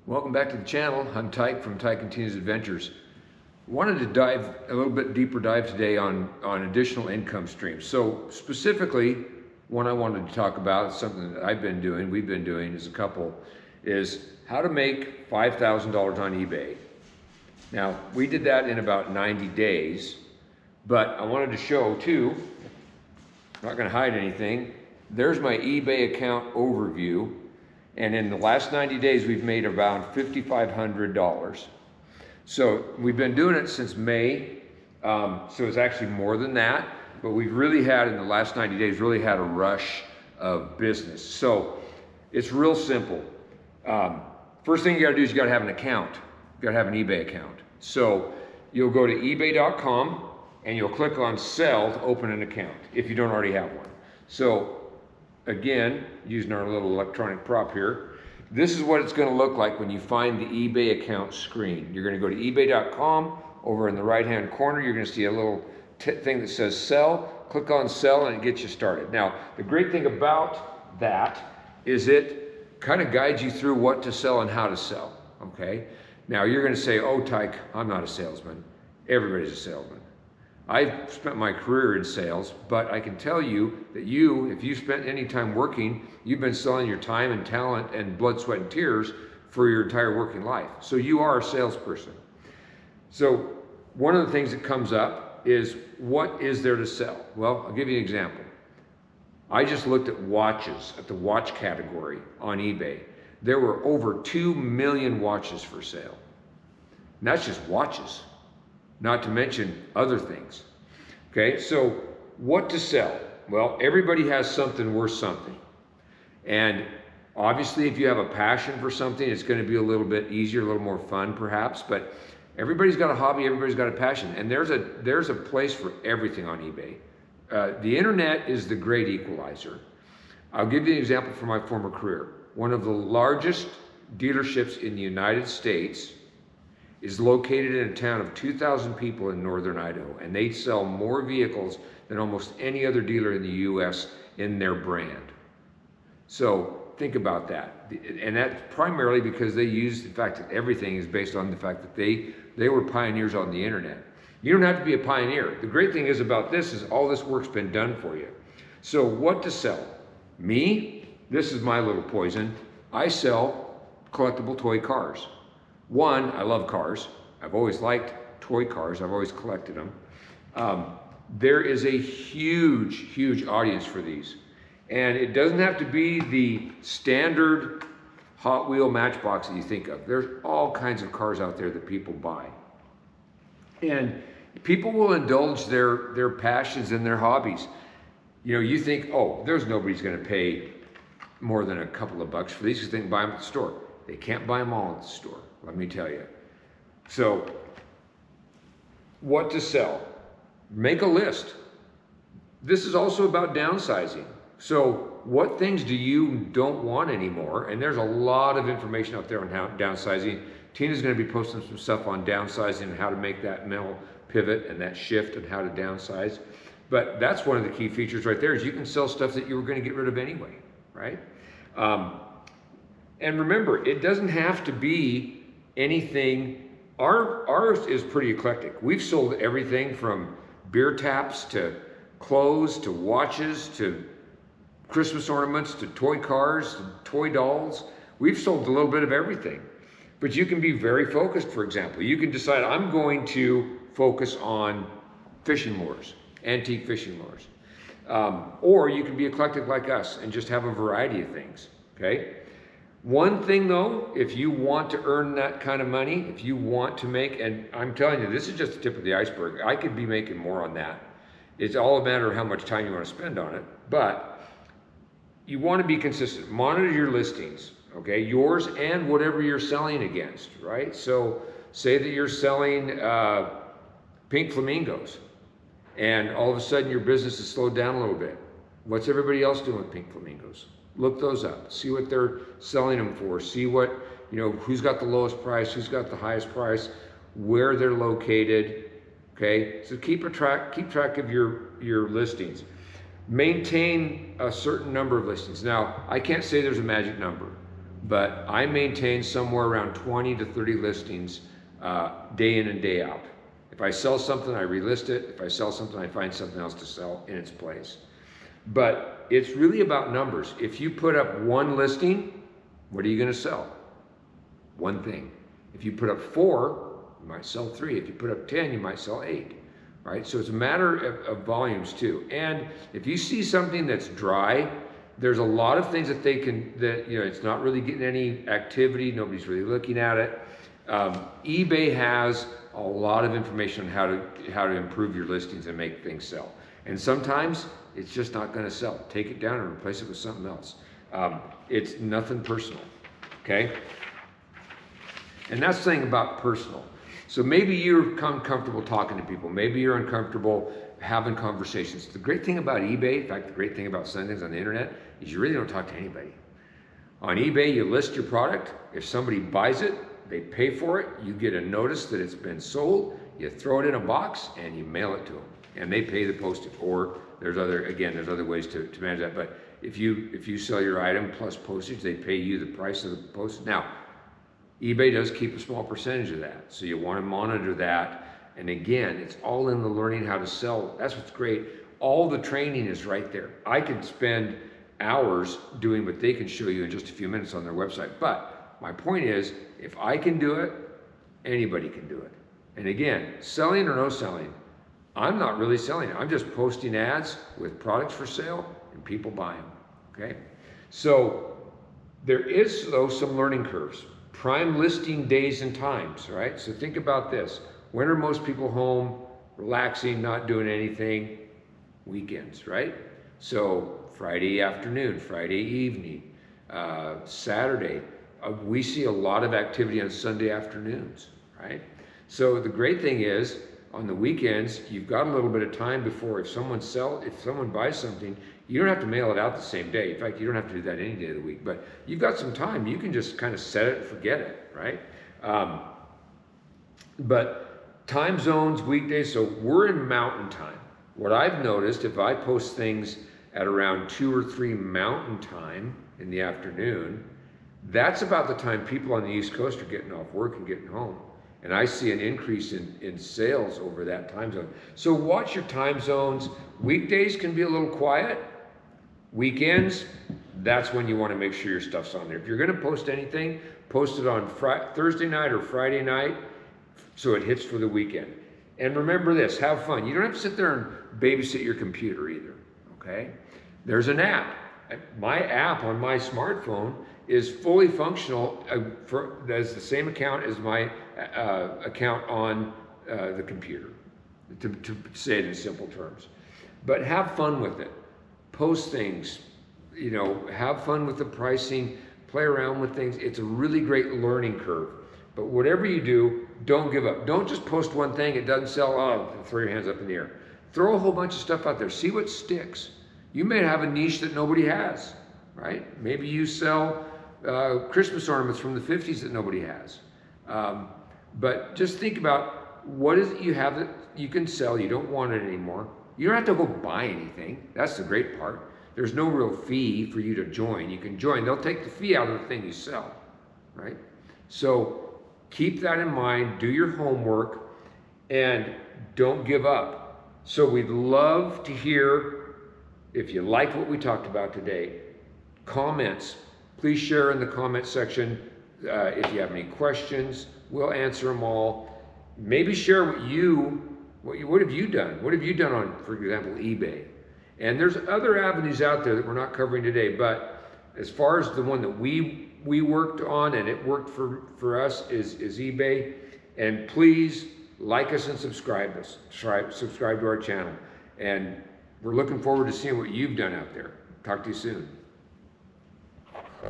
Welcome back to the channel. I'm Tyke from Tyke and Tina's Adventures. Wanted to dive a little bit deeper dive today on additional income streams. So specifically, one I wanted to talk about, something that we've been doing as a couple, is how to make $5,000 on eBay. Now, we did that in about 90 days, but I wanted to show too, I'm not gonna hide anything, there's my eBay account overview. And in the last 90 days, we've made around $5,500. So we've been doing it since May. So it's actually more than that, but we've really had, in the last 90 days, really had a rush of business. So it's real simple. First thing you gotta do is you gotta have an account. You gotta have an eBay account. So you'll go to ebay.com and you'll click on sell to open an account if you don't already have one. So again, using our little electronic prop here, this is what it's going to look like when you find the eBay account screen. You're going to go to ebay.com. Over in the right hand corner, you're going to see a little thing that says sell. Click on sell and it gets you started. Now, the great thing about that is it kind of guides you through what to sell and how to sell, okay? Now, you're going to say, oh, Tyke, I'm not a salesman. Everybody's a salesman. I've spent my career in sales, but I can tell you that if you spent any time working, you've been selling your time and talent and blood, sweat, and tears for your entire working life. So you are a salesperson. So one of the things that comes up is, what is there to sell? Well, I'll give you an example. I just looked at watches, at the watch category on eBay. There were over 2 million watches for sale. And that's just watches, not to mention other things. Okay, so what to sell? Well, everybody has something worth something. And obviously, if you have a passion for something, it's going to be a little bit easier, a little more fun perhaps, but everybody's got a hobby, everybody's got a passion, and there's a place for everything on eBay. The internet is the great equalizer. I'll give you an example from my former career. One of the largest dealerships in the United States is located in a town of 2,000 people in northern Idaho, and they sell more vehicles than almost any other dealer in the US in their brand. So think about that. And that's primarily because they use the fact that everything is based on the fact that they were pioneers on the internet. You don't have to be a pioneer. The great thing is about this is all this work's been done for you. So what to sell? Me, this is my little poison. I sell collectible toy cars. One, I love cars. I've always liked toy cars. I've always collected them. There is a huge, huge audience for these. And it doesn't have to be the standard Hot Wheel Matchbox that you think of. There's all kinds of cars out there that people buy. And people will indulge their passions and their hobbies. You know, you think, oh, there's nobody's gonna pay more than a couple of bucks for these because they can buy them at the store. They can't buy them all at the store, let me tell you. So, what to sell? Make a list. This is also about downsizing. So, what things do you don't want anymore? And there's a lot of information out there on how downsizing. Tina's gonna be posting some stuff on downsizing and how to make that mental pivot and that shift and how to downsize. But that's one of the key features right there, is you can sell stuff that you were gonna get rid of anyway, right? And remember, it doesn't have to be anything. Ours is pretty eclectic. We've sold everything from beer taps to clothes to watches to Christmas ornaments to toy cars to toy dolls. We've sold a little bit of everything. But you can be very focused, for example. You can decide, I'm going to focus on fishing lures, antique fishing lures. Or you can be eclectic like us and just have a variety of things, okay? One thing though, if you want to earn that kind of money, if you want to make, and I'm telling you, this is just the tip of the iceberg. I could be making more on that. It's all a matter of how much time you want to spend on it, but you want to be consistent. Monitor your listings, okay? Yours and whatever you're selling against, right? So say that you're selling pink flamingos and all of a sudden your business has slowed down a little bit. What's everybody else doing with pink flamingos? Look those up, see what they're selling them for, see what, you know, who's got the lowest price, who's got the highest price, where they're located, okay? So keep track of your listings. Maintain a certain number of listings. Now, I can't say there's a magic number. but I maintain somewhere around 20 to 30 listings day in and day out. If I sell something, I relist it. If I sell something, I find something else to sell in its place. But it's really about numbers. If you put up one listing, what are you going to sell? One thing. If you put up 4, you might sell 3. If you put up 10, you might sell 8. Right? So it's a matter of volumes too. And if you see something that's dry, there's a lot of things that it's not really getting any activity. Nobody's really looking at it. eBay has a lot of information on how to improve your listings and make things sell. And sometimes it's just not going to sell. Take it down and replace it with something else. It's nothing personal, okay? And that's the thing about personal. So maybe you're uncomfortable talking to people. Maybe you're uncomfortable having conversations. The great thing about eBay, in fact, the great thing about selling things on the internet, is you really don't talk to anybody. On eBay, you list your product. If somebody buys it, they pay for it. You get a notice that it's been sold. You throw it in a box and you mail it to them, and they pay the postage. Or there's other ways to manage that. But if you sell your item plus postage, they pay you the price of the postage. Now, eBay does keep a small percentage of that, so you want to monitor that. And again, it's all in the learning how to sell. That's what's great. All the training is right there. I could spend hours doing what they can show you in just a few minutes on their website. But my point is, if I can do it, anybody can do it. And again, selling or no selling, I'm not really selling it. I'm just posting ads with products for sale and people buy them, okay? So there is, though, some learning curves. Prime listing days and times, right? So think about this. When are most people home, relaxing, not doing anything? Weekends, right? So Friday afternoon, Friday evening, Saturday. We see a lot of activity on Sunday afternoons, right? So the great thing is, on the weekends, you've got a little bit of time before if someone buys something, you don't have to mail it out the same day. In fact, you don't have to do that any day of the week, but you've got some time. You can just kind of set it and forget it, right? But time zones, weekdays, so we're in mountain time. What I've noticed, if I post things at around 2 or 3 mountain time in the afternoon, that's about the time people on the East Coast are getting off work and getting home. And I see an increase in sales over that time zone. So watch your time zones. Weekdays can be a little quiet. Weekends, that's when you want to make sure your stuff's on there. If you're going to post anything, post it on Thursday night or Friday night so it hits for the weekend. And remember this, have fun. You don't have to sit there and babysit your computer either, okay? There's an app. My app on my smartphone is fully functional as the same account as my account on the computer, to say it in simple terms. But have fun with it. Post things, have fun with the pricing, play around with things. It's a really great learning curve. But whatever you do, don't give up. Don't just post one thing, it doesn't sell, throw your hands up in the air. Throw a whole bunch of stuff out there, see what sticks. You may have a niche that nobody has, right? Maybe you sell Christmas ornaments from the 50s that nobody has. But just think about what is it you have that you can sell, you don't want it anymore. You don't have to go buy anything. That's the great part. There's no real fee for you to join. You can join. They'll take the fee out of the thing you sell, right? So keep that in mind. Do your homework and don't give up. So we'd love to hear, if you like what we talked about today, comments. Please share in the comment section. If you have any questions, we'll answer them all. Maybe share what have you done? What have you done on, for example, eBay? And there's other avenues out there that we're not covering today, but as far as the one that we worked on and it worked for us is eBay. And please like us and subscribe to our channel. And we're looking forward to seeing what you've done out there. Talk to you soon.